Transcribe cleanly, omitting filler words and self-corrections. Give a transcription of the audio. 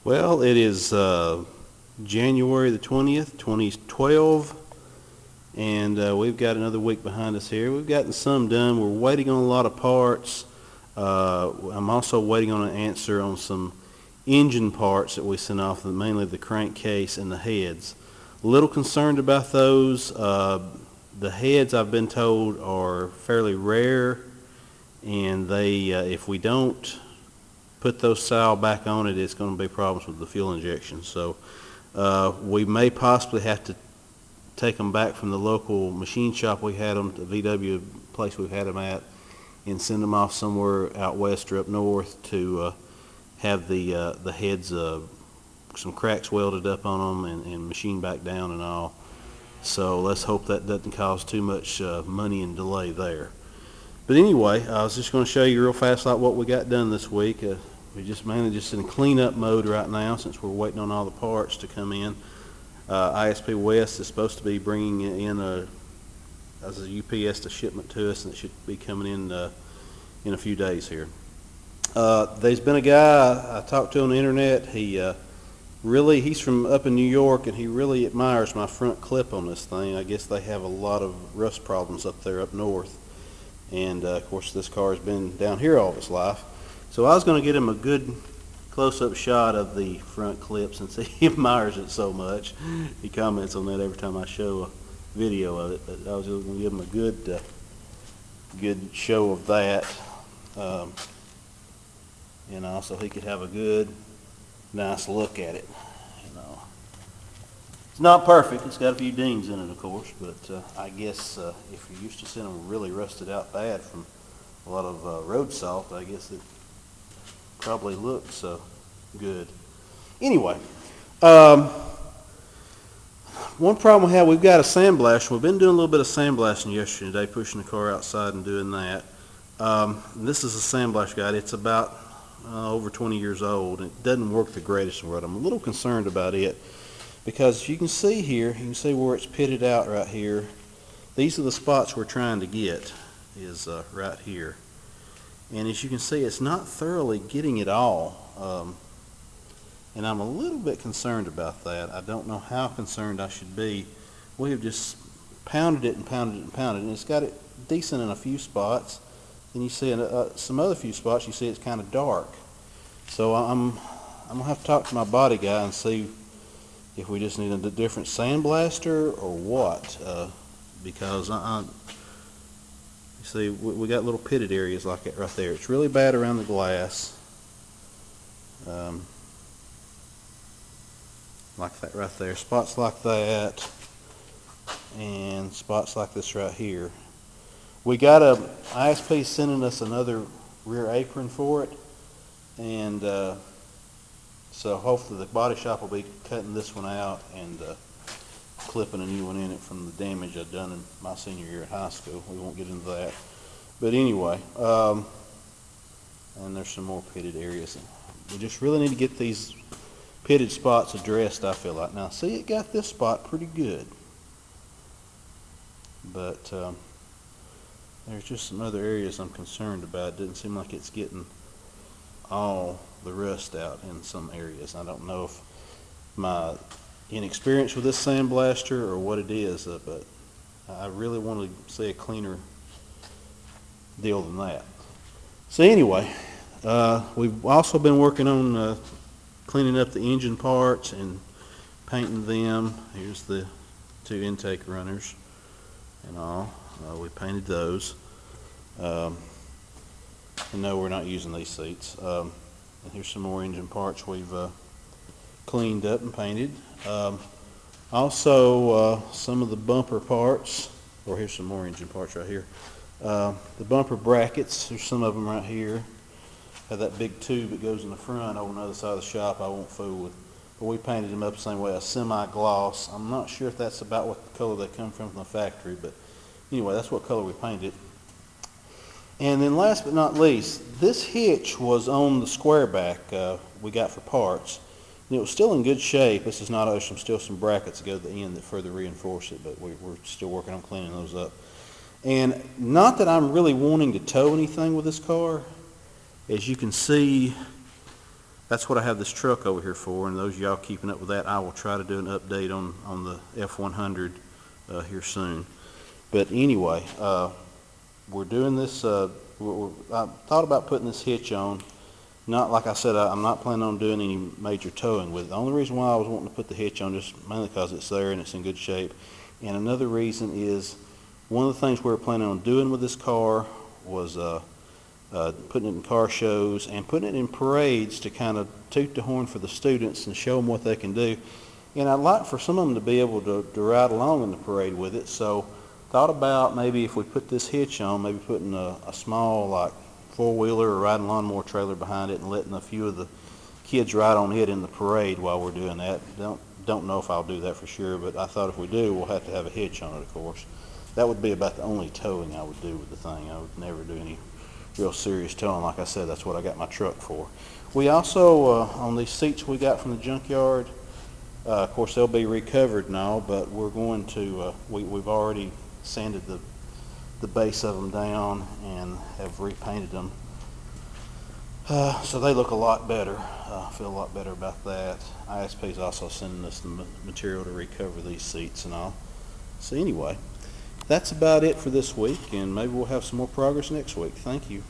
Well, it is January the 20th, 2012, and we've got another week behind us here. We've gotten some done. We're waiting on a lot of parts. I'm also waiting on an answer on some engine parts that we sent off, mainly the crankcase and the heads. A little concerned about those. The heads, I've been told, are fairly rare, and they, if we don't put those sow back on it, it's going to be problems with the fuel injection. So we may possibly have to take them back from the local machine shop we had them, the VW place we've had them at, and send them off somewhere out west or up north to have the heads, some cracks welded up on them and machine back down and all. So let's hope that doesn't cause too much money and delay there. But anyway, I was just going to show you real fast like what we got done this week. We're just mainly just in cleanup mode right now since we're waiting on all the parts to come in. ISP West is supposed to be bringing in as a UPS shipment to us, and it should be coming in a few days here. There's been a guy I talked to on the internet. He's from up in New York, and he really admires my front clip on this thing. I guess they have a lot of rust problems up there up north, and of course this car has been down here all of its life. So I was going to get him a good close-up shot of the front clip since he admires it so much. He comments on that every time I show a video of it, but I was going to give him a good show of that, so he could have a good, nice look at it. It's not perfect. It's got a few dings in it, of course, but I guess if you're used to seeing them really rusted out bad from a lot of road salt, I guess it probably looks good. Anyway, one problem we have, we've got a sandblaster. We've been doing a little bit of sandblasting yesterday, pushing the car outside and doing that. This is a sandblaster guide. It's about over 20 years old. It doesn't work the greatest in the world. I'm a little concerned about it because you can see here, you can see where it's pitted out right here. These are the spots we're trying to get, is right here. And as you can see, it's not thoroughly getting it all. And I'm a little bit concerned about that. I don't know how concerned I should be. We have just pounded it and pounded it and pounded it, and it's got it decent in a few spots. And you see in some other few spots, you see it's kind of dark. So I'm going to have to talk to my body guy and see if we just need a different sandblaster or what. Because you see, we got little pitted areas like that right there. It's really bad around the glass. Like that right there. Spots like that. And spots like this right here. We got a ISP sending us another rear apron for it. And so hopefully the body shop will be cutting this one out and clipping a new one in it from the damage I've done in my senior year at high school. We won't get into that. But anyway, and there's some more pitted areas. We just really need to get these pitted spots addressed, I feel like. Now, see, it got this spot pretty good. But there's just some other areas I'm concerned about. It doesn't seem like it's getting all the rust out in some areas. I don't know if my inexperience with this sandblaster or what it is, but I really want to see a cleaner deal than that. So anyway, we've also been working on cleaning up the engine parts and painting them. Here's the two intake runners and all. We painted those. And no, we're not using these seats. And here's some more engine parts we've cleaned up and painted. Also, some of the bumper parts, or here's some more engine parts right here. The bumper brackets, there's some of them right here. Have that big tube that goes in the front over on the other side of the shop I won't fool with. But we painted them up the same way, a semi-gloss. I'm not sure if that's about what the color they come from the factory, but anyway, that's what color we painted. And then last but not least, this hitch was on the square back we got for parts. And it was still in good shape. This is not ocean, still some brackets that go to the end that further reinforce it, but we're still working on cleaning those up. And not that I'm really wanting to tow anything with this car. As you can see, that's what I have this truck over here for, and those of y'all keeping up with that, I will try to do an update on the F100 here soon. But anyway, we're doing this, I thought about putting this hitch on. Not, like I said, I'm not planning on doing any major towing with it. The only reason why I was wanting to put the hitch on, just mainly because it's there and it's in good shape. And another reason is, one of the things we were planning on doing with this car was putting it in car shows and putting it in parades to kind of toot the horn for the students and show them what they can do. And I'd like for some of them to be able to ride along in the parade with it. So thought about maybe if we put this hitch on, maybe putting a small like four-wheeler or riding lawnmower trailer behind it and letting a few of the kids ride on it in the parade while we're doing that. Don't know if I'll do that for sure, but I thought if we do, we'll have to have a hitch on it, of course. That would be about the only towing I would do with the thing. I would never do any real serious towing. Like I said, that's what I got my truck for. We also, on these seats we got from the junkyard, of course they'll be recovered and all, but we're going to, we've already sanded the base of them down and have repainted them. So they look a lot better. I feel a lot better about that. ISP is also sending us the material to recover these seats and all. So anyway, that's about it for this week, and maybe we'll have some more progress next week. Thank you.